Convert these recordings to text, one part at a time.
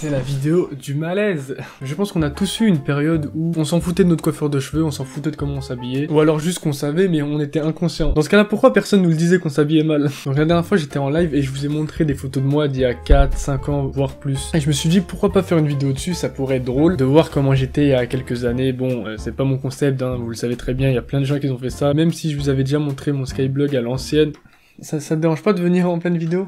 C'est la vidéo du malaise. Je pense qu'on a tous eu une période où on s'en foutait de notre coiffure de cheveux, on s'en foutait de comment on s'habillait, ou alors juste qu'on savait mais on était inconscient. Dans ce cas-là, pourquoi personne nous le disait qu'on s'habillait mal? Donc la dernière fois j'étais en live et je vous ai montré des photos de moi d'il y a 4, 5 ans, voire plus. Et je me suis dit pourquoi pas faire une vidéo dessus, ça pourrait être drôle de voir comment j'étais il y a quelques années. Bon, c'est pas mon concept, hein, vous le savez très bien, il y a plein de gens qui ont fait ça. Même si je vous avais déjà montré mon Skyblog à l'ancienne, ça te dérange pas de venir en pleine vidéo?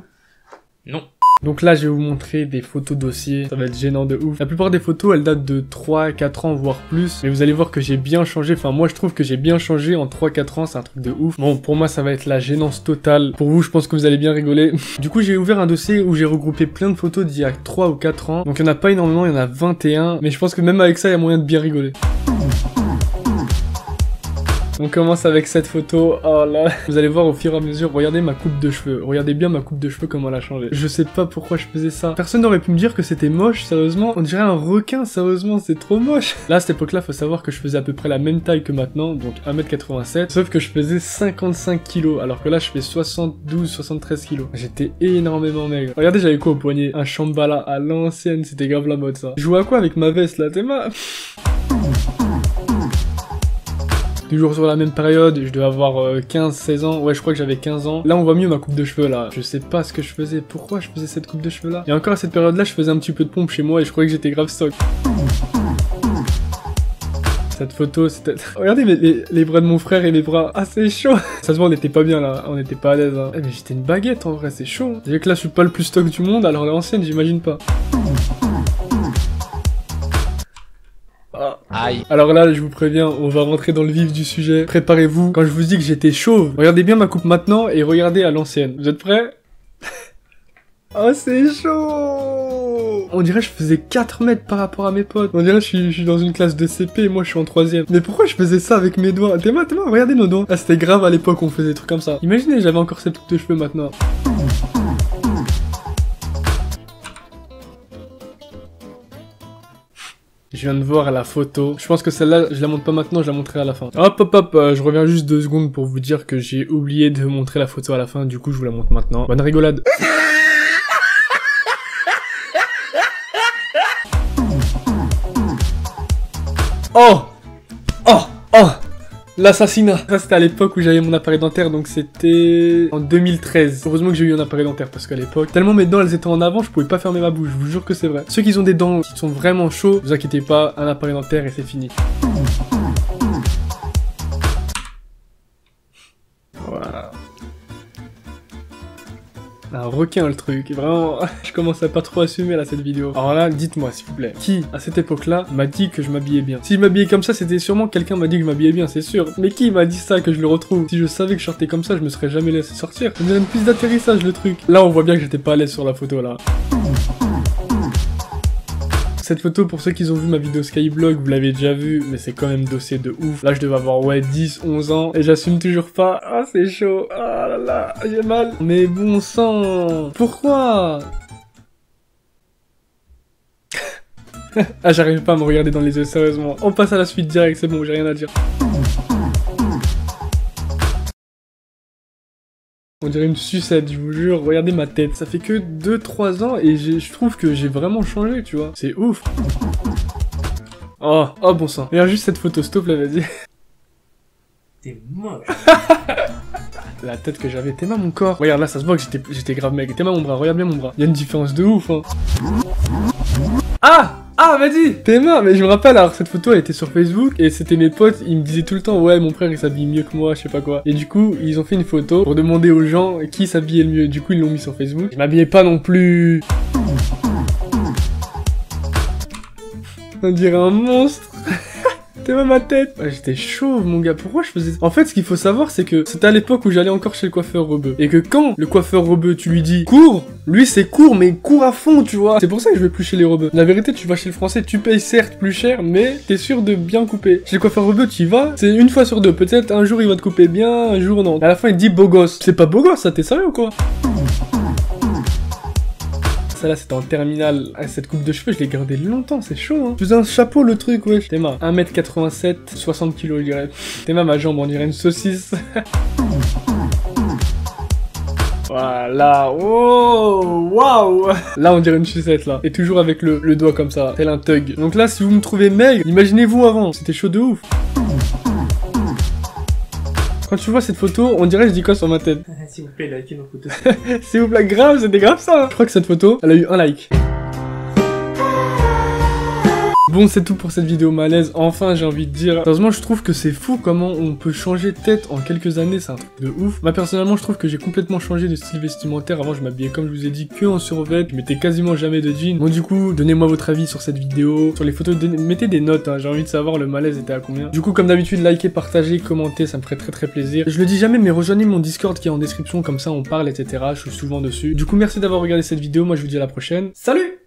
Non. Donc là, je vais vous montrer des photos dossiers, ça va être gênant de ouf. La plupart des photos, elles datent de 3, 4 ans, voire plus. Mais vous allez voir que j'ai bien changé, enfin moi je trouve que j'ai bien changé en 3, 4 ans, c'est un truc de ouf. Bon, pour moi, ça va être la gênance totale. Pour vous, je pense que vous allez bien rigoler. Du coup, j'ai ouvert un dossier où j'ai regroupé plein de photos d'il y a 3 ou 4 ans. Donc il n'y en a pas énormément, il y en a 21. Mais je pense que même avec ça, il y a moyen de bien rigoler. On commence avec cette photo, oh là, vous allez voir au fur et à mesure, regardez ma coupe de cheveux, regardez bien ma coupe de cheveux comment elle a changé. Je sais pas pourquoi je faisais ça. Personne n'aurait pu me dire que c'était moche, sérieusement, on dirait un requin, sérieusement, c'est trop moche. Là, à cette époque-là, faut savoir que je faisais à peu près la même taille que maintenant, donc 1m87, sauf que je faisais 55 kilos, alors que là, je fais 72, 73 kilos. J'étais énormément maigre. Regardez, j'avais quoi au poignet? Un Shambhala à l'ancienne, c'était grave la mode ça. Je jouais à quoi avec ma veste là, t'es ma... Toujours sur la même période, je devais avoir 15-16 ans, ouais je crois que j'avais 15 ans. Là on voit mieux ma coupe de cheveux là, je sais pas ce que je faisais, pourquoi je faisais cette coupe de cheveux là. Et encore à cette période là je faisais un petit peu de pompe chez moi et je croyais que j'étais grave stock. Cette photo c'était... Regardez les bras de mon frère et mes bras, ah c'est chaud. Ça se voit on était pas bien là, on était pas à l'aise hein. Mais j'étais une baguette en vrai, c'est chaud. Déjà que là je suis pas le plus stock du monde, alors l'ancienne j'imagine pas. Aïe. Alors là, je vous préviens, on va rentrer dans le vif du sujet. Préparez-vous. Quand je vous dis que j'étais chauve, regardez bien ma coupe maintenant et regardez à l'ancienne. Vous êtes prêts? Oh, c'est chaud! On dirait que je faisais 4 mètres par rapport à mes potes. On dirait que je suis dans une classe de CP et moi je suis en 3ème. Mais pourquoi je faisais ça avec mes doigts? T'es mal, regardez nos doigts. Ah, c'était grave à l'époque, on faisait des trucs comme ça. Imaginez, j'avais encore cette coupe de cheveux maintenant. Je viens de voir la photo. Je pense que celle-là, je la montre pas maintenant, je la montrerai à la fin. Hop, hop, hop, je reviens juste 2 secondes pour vous dire que j'ai oublié de montrer la photo à la fin, du coup je vous la montre maintenant. Bonne rigolade. Oh! Oh! Oh! L'assassinat. Ça c'était à l'époque où j'avais mon appareil dentaire, donc c'était en 2013. Heureusement que j'ai eu un appareil dentaire parce qu'à l'époque, tellement mes dents elles étaient en avant, je pouvais pas fermer ma bouche, je vous jure que c'est vrai. Ceux qui ont des dents qui sont vraiment chauds, vous inquiétez pas, un appareil dentaire et c'est fini. Voilà. Un requin le truc, vraiment, je commence à pas trop assumer là cette vidéo. Alors là, dites-moi s'il vous plaît, qui à cette époque-là m'a dit que je m'habillais bien? Si je m'habillais comme ça, c'était sûrement quelqu'un m'a dit que je m'habillais bien, c'est sûr. Mais qui m'a dit ça, que je le retrouve? Si je savais que je sortais comme ça, je me serais jamais laissé sortir. Ça me dirait une piste d'atterrissage le truc. Là, on voit bien que j'étais pas à l'aise sur la photo là. Cette photo, pour ceux qui ont vu ma vidéo Skyblog, vous l'avez déjà vue, mais c'est quand même dossier de ouf. Là, je devais avoir, ouais, 10, 11 ans, et j'assume toujours pas. Ah, c'est chaud. Ah là là, j'ai mal. Mais bon sang, pourquoi? Ah, j'arrive pas à me regarder dans les yeux, sérieusement. On passe à la suite direct, c'est bon, j'ai rien à dire. On dirait une sucette, je vous jure, regardez ma tête, ça fait que 2-3 ans et je trouve que j'ai vraiment changé, tu vois, c'est ouf. Oh, oh bon sang, regarde juste cette photo, stop là, vas-y. T'es moche. La tête que j'avais, t'es mal mon corps. Regarde là, ça se voit que j'étais grave mec, t'es mal mon bras, regarde bien mon bras. Il y a une différence de ouf, hein. Ah! Ah, vas-y! Théma, mais je me rappelle, alors cette photo elle était sur Facebook et c'était mes potes, ils me disaient tout le temps ouais mon frère il s'habille mieux que moi, je sais pas quoi. Et du coup, ils ont fait une photo pour demander aux gens qui s'habillait le mieux. Du coup, ils l'ont mis sur Facebook. Je m'habillais pas non plus. On dirait un monstre. T'es même ma tête. Ouais, j'étais chauve mon gars, pourquoi je faisais... En fait ce qu'il faut savoir c'est que c'était à l'époque où j'allais encore chez le coiffeur rebeu. Et que quand le coiffeur rebeu tu lui dis cours, lui c'est court mais court à fond tu vois. C'est pour ça que je vais plus chez les rebeux. La vérité tu vas chez le français, tu payes certes plus cher mais t'es sûr de bien couper. Chez le coiffeur rebeu tu y vas, c'est une fois sur deux. Peut-être un jour il va te couper bien, un jour non. À la fin il te dit beau gosse. C'est pas beau gosse ça, t'es sérieux ou quoi? Ça là c'était en terminale. Ah, cette coupe de cheveux je l'ai gardée longtemps, c'est chaud hein. Je faisais un chapeau le truc wesh. Théma, 1m87, 60 kg je dirais. Théma ma jambe on dirait une saucisse. Voilà. Oh, waouh. Là, on dirait une sucette, là. Et toujours avec le doigt comme ça, tel un thug. Donc là, si vous me trouvez maigre, imaginez-vous avant. C'était chaud de ouf. Quand tu vois cette photo, on dirait que je dis quoi sur ma tête? S'il vous plaît, likez nos photos. S'il vous plaît, grave, c'était grave ça. Je crois que cette photo, elle a eu un like. Bon, c'est tout pour cette vidéo malaise. Enfin, j'ai envie de dire. Heureusement, je trouve que c'est fou comment on peut changer de tête en quelques années. C'est un truc de ouf. Moi, personnellement, je trouve que j'ai complètement changé de style vestimentaire. Avant, je m'habillais, comme je vous ai dit, que en survêt. Je mettais quasiment jamais de jean. Bon, du coup, donnez-moi votre avis sur cette vidéo. Sur les photos, mettez des notes. Hein. J'ai envie de savoir le malaise était à combien. Du coup, comme d'habitude, likez, partagez, commentez. Ça me ferait très plaisir. Je le dis jamais, mais rejoignez mon Discord qui est en description. Comme ça, on parle, etc. Je suis souvent dessus. Du coup, merci d'avoir regardé cette vidéo. Moi, je vous dis à la prochaine. Salut!